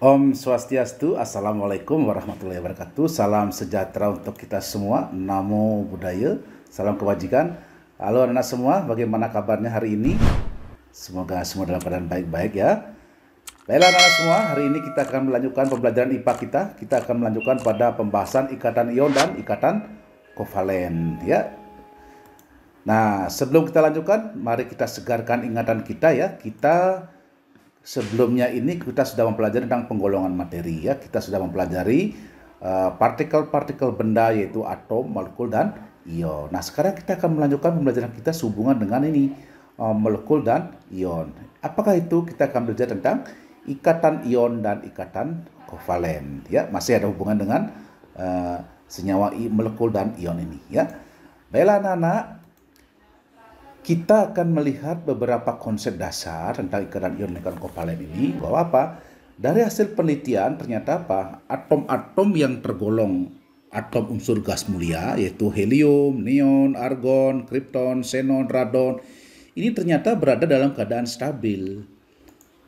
Om Swastiastu, Assalamualaikum warahmatullahi wabarakatuh. Salam sejahtera untuk kita semua. Namo Buddhaya, salam kebajikan. Halo anak-anak semua, bagaimana kabarnya hari ini? Semoga semua dalam keadaan baik-baik ya. Baiklah anak-anak semua, hari ini kita akan melanjutkan pembelajaran IPA kita. Kita akan melanjutkan pada pembahasan ikatan ion dan ikatan kovalen ya. Nah, sebelum kita lanjutkan, mari kita segarkan ingatan kita ya. Sebelumnya ini kita sudah mempelajari tentang penggolongan materi ya. Kita sudah mempelajari partikel-partikel benda yaitu atom, molekul dan ion. Nah, sekarang kita akan melanjutkan pembelajaran kita sehubungan dengan ini molekul dan ion. Apakah itu? Kita akan belajar tentang ikatan ion dan ikatan kovalen ya. Masih ada hubungan dengan senyawa molekul dan ion ini ya. Baiklah anak-anak, kita akan melihat beberapa konsep dasar tentang ikatan ion dan ikatan kovalen ini, bahwa apa? Dari hasil penelitian ternyata apa? Atom-atom yang tergolong atom unsur gas mulia yaitu helium, neon, argon, kripton, xenon, radon ini ternyata berada dalam keadaan stabil.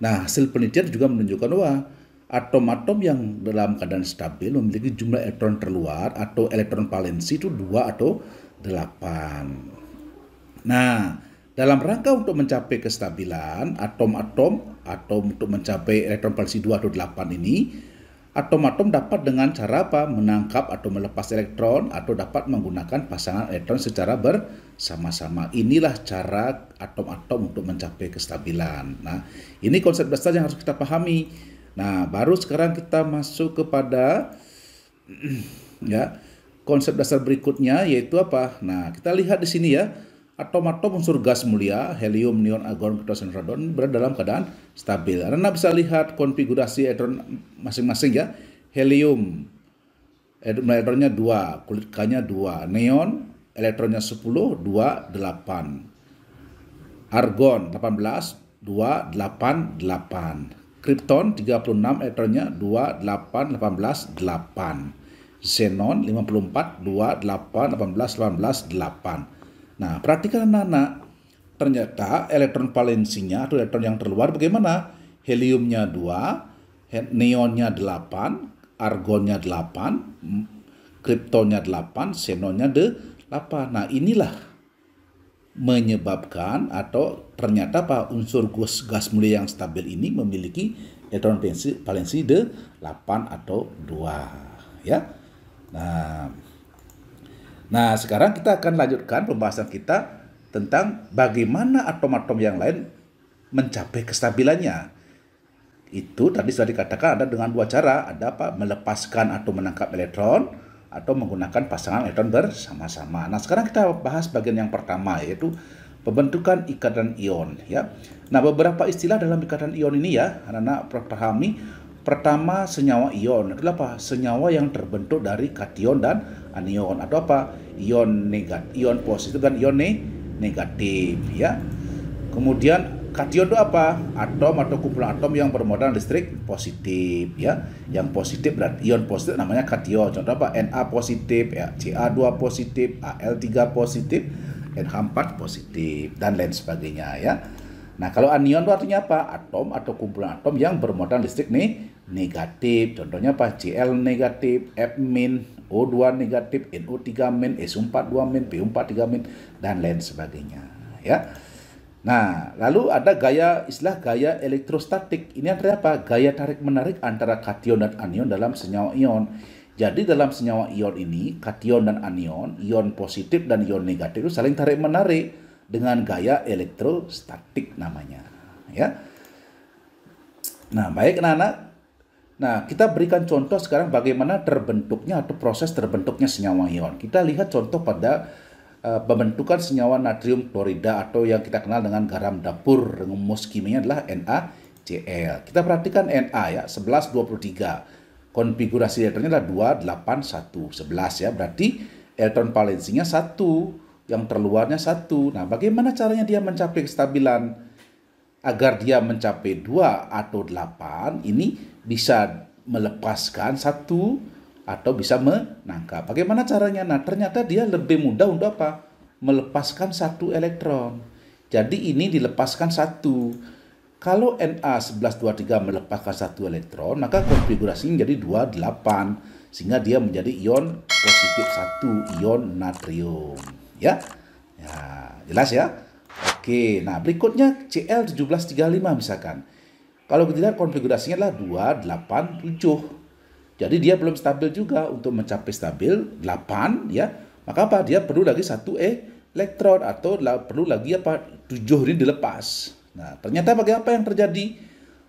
Nah, hasil penelitian juga menunjukkan bahwa atom-atom yang dalam keadaan stabil memiliki jumlah elektron terluar atau elektron valensi itu 2 atau 8. Nah, dalam rangka untuk mencapai kestabilan atom-atom atau untuk mencapai elektron valensi 2 atau 8 ini, atom-atom dapat dengan cara apa? Menangkap atau melepas elektron atau dapat menggunakan pasangan elektron secara bersama-sama. Inilah cara atom-atom untuk mencapai kestabilan. Nah, ini konsep dasar yang harus kita pahami. Nah, baru sekarang kita masuk kepada ya, konsep dasar berikutnya yaitu apa? Nah, kita lihat di sini ya. Atom-atom unsur gas mulia, helium, neon, argon, kripton, radon berada dalam keadaan stabil. Anda bisa lihat konfigurasi elektron masing-masing ya. Helium, elektronnya 2, kulit K-nya 2. Neon, elektronnya 10, 2, 8. Argon, 18, 2, 8, 8. Kripton, 36, elektronnya 2, 8, 18, 8. Xenon, 54, 2, 8, 18, 18, 8. Nah, perhatikan anak-anak, ternyata elektron valensinya atau elektron yang terluar bagaimana? Heliumnya 2, neonnya 8, argonnya 8, kriptonnya 8, xenonnya 8. Nah, inilah menyebabkan atau ternyata apa? Unsur gas mulia yang stabil ini memiliki elektron valensi 8 atau 2 ya. Nah, sekarang kita akan lanjutkan pembahasan kita tentang bagaimana atom-atom yang lain mencapai kestabilannya. Itu tadi sudah dikatakan ada dengan 2 cara, ada apa? Melepaskan atau menangkap elektron atau menggunakan pasangan elektron bersama-sama. Nah, sekarang kita bahas bagian yang pertama yaitu pembentukan ikatan ion ya. Nah, beberapa istilah dalam ikatan ion ini ya, anak-anak pahami. Pertama, senyawa ion adalah apa? Senyawa yang terbentuk dari kation dan anion atau apa? Ion negatif, ion positif dan ion negatif ya. Kemudian kation itu apa? Atom atau kumpulan atom yang bermodal listrik positif ya. Yang positif berarti ion positif namanya kation. Contoh apa? Na positif ya, Ca2 positif, Al3 positif, NH4 positif dan lain sebagainya ya. Nah, kalau anion itu artinya apa? Atom atau kumpulan atom yang bermodal listrik negatif. Contohnya apa? Cl negatif, F min, O2 negatif, NO3 min, SO4 2 min, PO4 3 min dan lain sebagainya ya. Nah, lalu ada istilah gaya elektrostatik. Ini artinya apa? Gaya tarik menarik antara kation dan anion dalam senyawa ion. Jadi dalam senyawa ion ini, kation dan anion, ion positif dan ion negatif itu saling tarik menarik dengan gaya elektrostatik namanya ya. Nah, baik anak-anak. Nah, kita berikan contoh sekarang bagaimana terbentuknya atau proses terbentuknya senyawa ion. Kita lihat contoh pada pembentukan senyawa natrium klorida atau yang kita kenal dengan garam dapur. Rumus kimianya adalah NaCl. Kita perhatikan Na ya, 1123. Konfigurasi elektronnya adalah 2, 8, 1, 11 ya. Berarti elektron valensinya 1. Yang terluarnya 1. Nah, bagaimana caranya dia mencapai kestabilan? Agar dia mencapai 2 atau 8, ini bisa melepaskan 1 atau bisa menangkap. Bagaimana caranya? Nah, ternyata dia lebih mudah untuk apa? Melepaskan 1 elektron. Jadi ini dilepaskan 1. Kalau Na1123 melepaskan satu elektron, maka konfigurasinya menjadi 28, sehingga dia menjadi ion positif 1, ion natrium. Ya, jelas ya? Oke, nah berikutnya Cl1735 misalkan. Kalau kita lihat konfigurasinya adalah 287. Jadi dia belum stabil juga. Untuk mencapai stabil 8 ya, maka apa? Dia perlu lagi satu elektron, atau perlu lagi 7 ini dilepas. Nah, ternyata apa yang terjadi?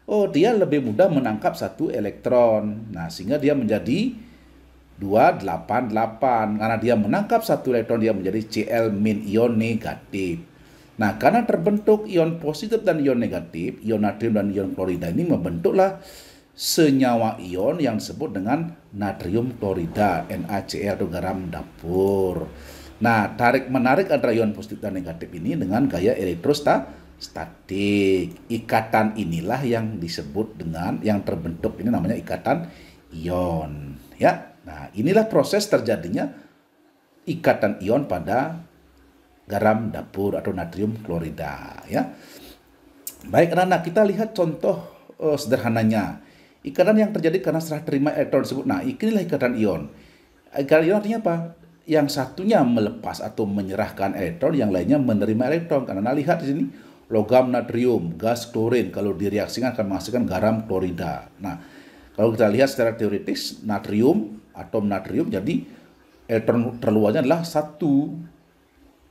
Oh, dia lebih mudah menangkap satu elektron. Nah, sehingga dia menjadi 288. Karena dia menangkap satu elektron, dia menjadi Cl- ion negatif. Nah, karena terbentuk ion positif dan ion negatif, ion natrium dan ion klorida ini membentuklah senyawa ion yang disebut dengan natrium klorida, NaCl atau garam dapur. Nah, tarik-menarik antara ion positif dan negatif ini dengan gaya elektrostatik. Ikatan inilah yang disebut dengan, yang terbentuk ini namanya ikatan ion. Ya, nah inilah proses terjadinya ikatan ion pada garam dapur atau natrium klorida. Ya, baik anak-anak, kita lihat contoh sederhananya. Ikatan yang terjadi karena serah terima elektron tersebut. Nah, inilah ikatan ion. Ikatan ion artinya apa? Yang satunya melepas atau menyerahkan elektron, yang lainnya menerima elektron. Karena lihat di sini, logam natrium, gas klorin, kalau direaksikan akan menghasilkan garam klorida. Nah, kalau kita lihat secara teoritis, natrium, atom natrium, jadi elektron terluarnya adalah 1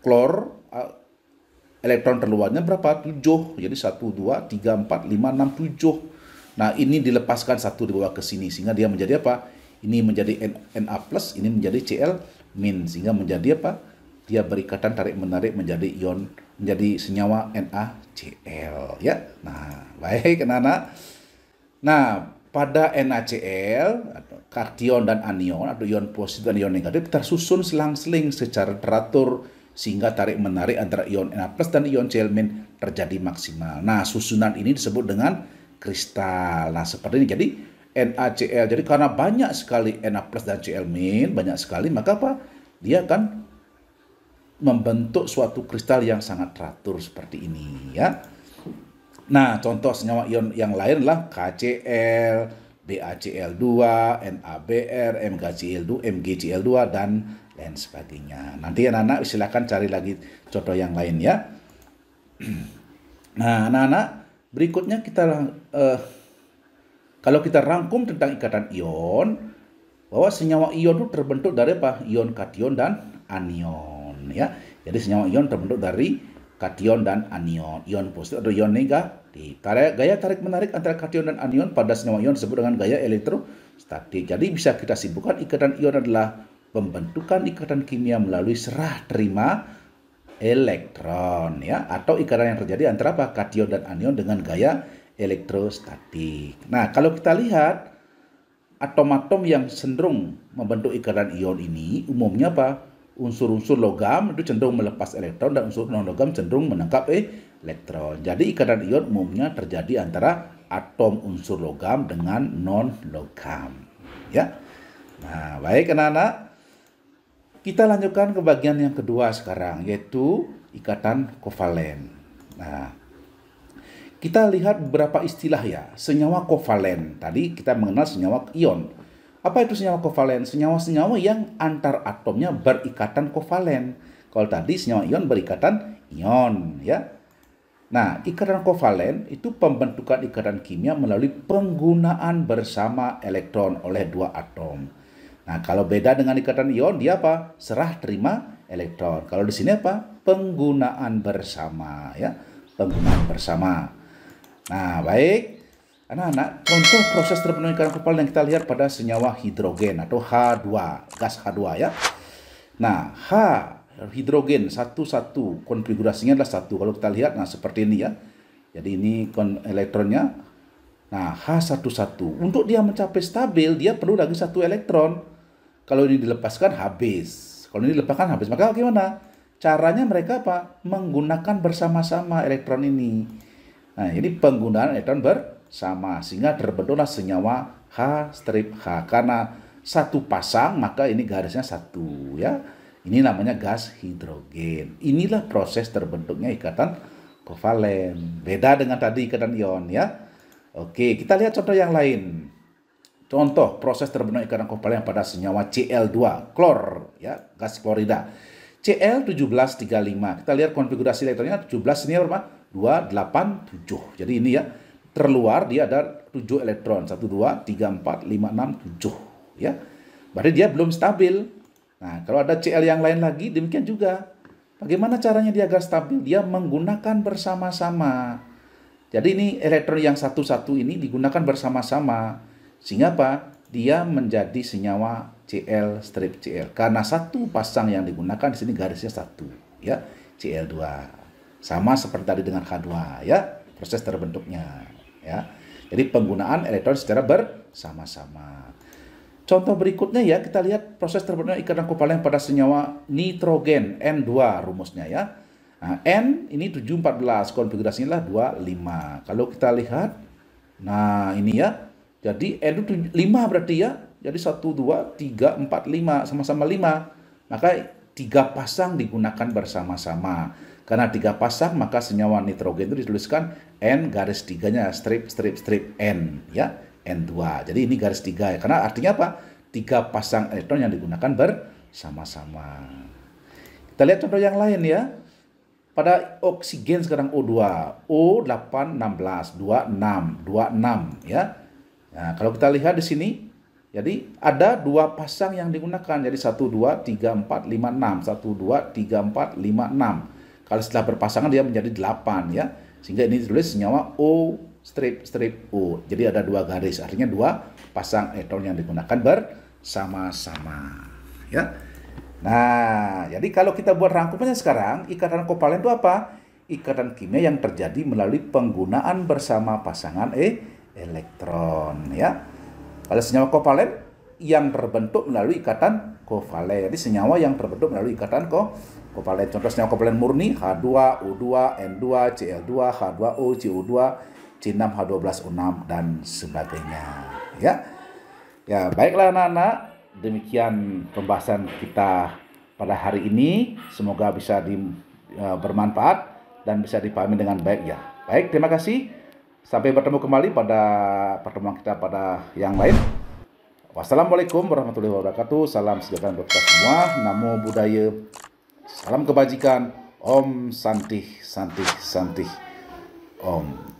klor, elektron terluarnya berapa? 7. Jadi 1, 2, 3, 4, 5, 6, 7. Nah, ini dilepaskan satu dibawa ke sini, sehingga dia menjadi apa? Ini menjadi Na+, ini menjadi Cl-, sehingga menjadi apa? Dia berikatan tarik-menarik menjadi ion, menjadi senyawa NaCl. Ya, nah baik anak-anak. Nah, pada NaCl, kation dan anion atau ion positif dan ion negatif tersusun selang-seling secara teratur, sehingga tarik-menarik antara ion Na+ dan ion Cl- terjadi maksimal. Nah, susunan ini disebut dengan kristal. Nah, seperti ini. Jadi NaCl, jadi karena banyak sekali Na+ dan Cl-, banyak sekali, maka apa? Dia akan membentuk suatu kristal yang sangat teratur seperti ini ya. Nah, contoh senyawa ion yang lain adalah KCl, BaCl2, NaBr, MgCl2, MgCl2 dan lain sebagainya. Nanti anak-anak silakan cari lagi contoh yang lain ya. Nah, anak-anak, berikutnya kita kalau kita rangkum tentang ikatan ion, bahwa senyawa ion itu terbentuk dari apa? Ion kation dan anion ya. Jadi senyawa ion terbentuk dari kation dan anion, ion positif atau ion negatif. Gaya tarik-menarik antara kation dan anion pada senyawa ion disebut dengan gaya elektrostatik. Jadi bisa kita simpulkan ikatan ion adalah pembentukan ikatan kimia melalui serah terima elektron ya, atau ikatan yang terjadi antara apa? Kation dan anion dengan gaya elektrostatik. Nah, kalau kita lihat atom-atom yang cenderung membentuk ikatan ion ini umumnya apa? Unsur-unsur logam itu cenderung melepas elektron, dan unsur non-logam cenderung menangkap elektron. Jadi ikatan ion umumnya terjadi antara atom unsur logam dengan non-logam. Ya. Nah, baik anak-anak. Kita lanjutkan ke bagian yang kedua sekarang, yaitu ikatan kovalen. Nah, kita lihat beberapa istilah ya. Senyawa kovalen. Tadi kita mengenal senyawa ion. Apa itu senyawa kovalen? Senyawa-senyawa yang antar atomnya berikatan kovalen. Kalau tadi senyawa ion berikatan ion ya. Nah, ikatan kovalen itu pembentukan ikatan kimia melalui penggunaan bersama elektron oleh dua atom. Nah, kalau beda dengan ikatan ion, dia apa? Serah terima elektron. Kalau di sini apa? Penggunaan bersama ya. Penggunaan bersama. Nah, baik. Anak-anak, contoh proses terbentuknya ikatan kovalen yang kita lihat pada senyawa hidrogen atau H2, gas H2 ya. Nah, H hidrogen satu, konfigurasinya adalah 1. Kalau kita lihat, nah seperti ini ya. Jadi ini elektronnya. Nah, H11. Untuk dia mencapai stabil, dia perlu lagi 1 elektron. Kalau ini dilepaskan habis. Kalau ini dilepaskan habis. Maka bagaimana? Caranya mereka apa? Menggunakan bersama-sama elektron ini. Nah, ini penggunaan elektron bersama, sehingga terbentuklah senyawa H-H. Karena satu pasang, maka ini garisnya 1 ya. Ini namanya gas hidrogen. Inilah proses terbentuknya ikatan kovalen. Beda dengan tadi ikatan ion ya. Oke, kita lihat contoh yang lain. Contoh proses terbentuk ikatan kovalen pada senyawa Cl2, klor ya, gas klorida. Cl1735. Kita lihat konfigurasi elektronnya 17 ini berapa? 287. Jadi ini ya, terluar dia ada 7 elektron. 1 2 3 4 5 6 7 ya. Berarti dia belum stabil. Nah, kalau ada Cl yang lain lagi demikian juga. Bagaimana caranya dia agar stabil? Dia menggunakan bersama-sama. Jadi ini elektron yang satu-satu ini digunakan bersama-sama. Sehingga apa? Dia menjadi senyawa Cl strip Cl. Karena satu pasang yang digunakan di sini garisnya satu, ya, Cl2. Sama seperti tadi dengan H2, ya, proses terbentuknya, ya. Jadi penggunaan elektron secara bersama-sama. Contoh berikutnya ya, kita lihat proses terbentuknya ikatan kovalen pada senyawa nitrogen N2 rumusnya ya. Nah, N ini 714, konfigurasinya adalah 25. Kalau kita lihat, nah ini ya, jadi N itu 5 berarti ya. Jadi 1, 2, 3, 4, 5, sama-sama 5. Maka 3 pasang digunakan bersama-sama. Karena 3 pasang, maka senyawa nitrogen itu dituliskan N garis 3-nya, strip, strip, strip, N ya. N2. Jadi ini garis 3 ya. Karena artinya apa? 3 pasang elektron yang digunakan bersama-sama. Kita lihat contoh yang lain ya. Pada oksigen sekarang O2, O816, 26 ya. Nah, kalau kita lihat di sini, jadi ada 2 pasang yang digunakan. Jadi 1 2 3 4 5 6, 1 2 3 4 5 6. Kalau setelah berpasangan dia menjadi 8 ya. Sehingga ini ditulis senyawa O strip strip O. Jadi ada 2 garis, artinya 2 pasang elektron yang digunakan bersama-sama ya. Nah, jadi kalau kita buat rangkumannya sekarang, ikatan kovalen itu apa? Ikatan kimia yang terjadi melalui penggunaan bersama pasangan elektron ya. Kalau senyawa kovalen yang terbentuk melalui ikatan kovalen. Jadi senyawa yang terbentuk melalui ikatan kovalen. Contoh senyawa kovalen murni H2, O2, N2, Cl2, H2O, CO2, C6H12O6 dan sebagainya ya. Ya, baiklah anak-anak, demikian pembahasan kita pada hari ini. Semoga bisa bermanfaat dan bisa dipahami dengan baik ya. Baik, terima kasih. Sampai bertemu kembali pada pertemuan kita pada yang lain. Wassalamualaikum warahmatullahi wabarakatuh. Salam sejahtera untuk kita semua. Namo Buddhaya. Salam kebajikan. Om Santi Santi Santi. Om.